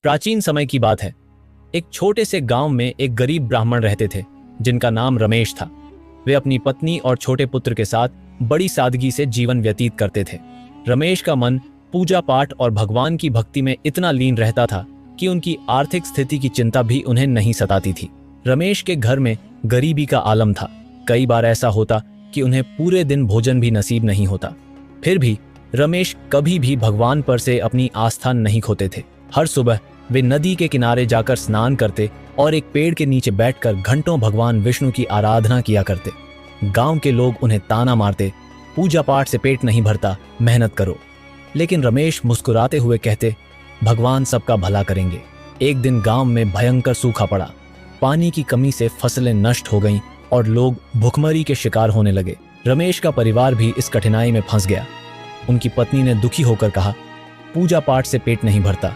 प्राचीन समय की बात है। एक छोटे से गांव में एक गरीब ब्राह्मण रहते थे जिनका नाम रमेश था। वे अपनी पत्नी और छोटे पुत्र के साथ बड़ी सादगी से जीवन व्यतीत करते थे। रमेश का मन पूजा पाठ और भगवान की भक्ति में इतना लीन रहता था कि उनकी आर्थिक स्थिति की चिंता भी उन्हें नहीं सताती थी। रमेश के घर में गरीबी का आलम था। कई बार ऐसा होता कि उन्हें पूरे दिन भोजन भी नसीब नहीं होता। फिर भी रमेश कभी भी भगवान पर से अपनी आस्था नहीं खोते थे। हर सुबह वे नदी के किनारे जाकर स्नान करते और एक पेड़ के नीचे बैठकर घंटों भगवान विष्णु की आराधना किया करते। गांव के लोग उन्हें ताना मारते, पूजा पाठ से पेट नहीं भरता, मेहनत करो। लेकिन रमेश मुस्कुराते हुए कहते, भगवान सबका भला करेंगे। एक दिन गांव में भयंकर सूखा पड़ा। पानी की कमी से फसलें नष्ट हो गईं और लोग भुखमरी के शिकार होने लगे। रमेश का परिवार भी इस कठिनाई में फंस गया। उनकी पत्नी ने दुखी होकर कहा, पूजा पाठ से पेट नहीं भरता,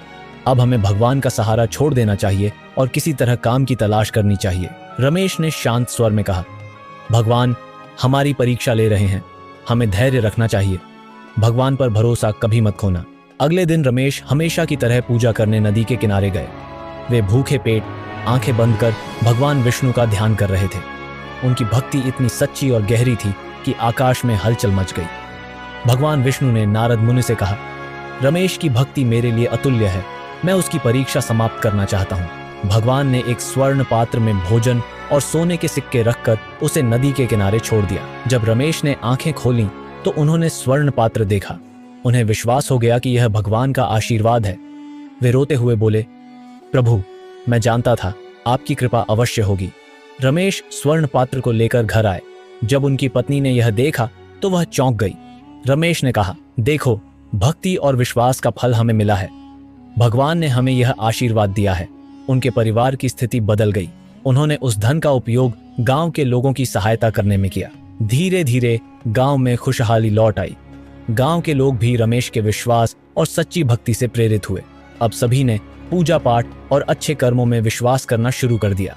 अब हमें भगवान का सहारा छोड़ देना चाहिए और किसी तरह काम की तलाश करनी चाहिए। रमेश ने शांत स्वर में कहा, भगवान हमारी परीक्षा ले रहे हैं, हमें धैर्य रखना चाहिए। भगवान पर भरोसा कभी मत खोना। अगले दिन रमेश हमेशा की तरह पूजा करने नदी के किनारे गए। वे भूखे पेट आंखें बंद कर भगवान विष्णु का ध्यान कर रहे थे। उनकी भक्ति इतनी सच्ची और गहरी थी कि आकाश में हलचल मच गई। भगवान विष्णु ने नारद मुनि से कहा, रमेश की भक्ति मेरे लिए अतुल्य है, मैं उसकी परीक्षा समाप्त करना चाहता हूँ। भगवान ने एक स्वर्ण पात्र में भोजन और सोने के सिक्के रखकर उसे नदी के किनारे छोड़ दिया। जब रमेश ने आंखें खोलीं तो उन्होंने स्वर्ण पात्र देखा। उन्हें विश्वास हो गया कि यह भगवान का आशीर्वाद है। वे रोते हुए बोले, प्रभु मैं जानता था आपकी कृपा अवश्य होगी। रमेश स्वर्ण पात्र को लेकर घर आए। जब उनकी पत्नी ने यह देखा तो वह चौंक गई। रमेश ने कहा, देखो भक्ति और विश्वास का फल हमें मिला है। भगवान ने हमें यह आशीर्वाद दिया है। उनके परिवार की स्थिति बदल गई। उन्होंने उस धन का उपयोग गांव के लोगों की सहायता करने में किया। धीरे धीरे गांव में खुशहाली लौट आई। गांव के लोग भी रमेश के विश्वास और सच्ची भक्ति से प्रेरित हुए। अब सभी ने पूजा पाठ और अच्छे कर्मों में विश्वास करना शुरू कर दिया।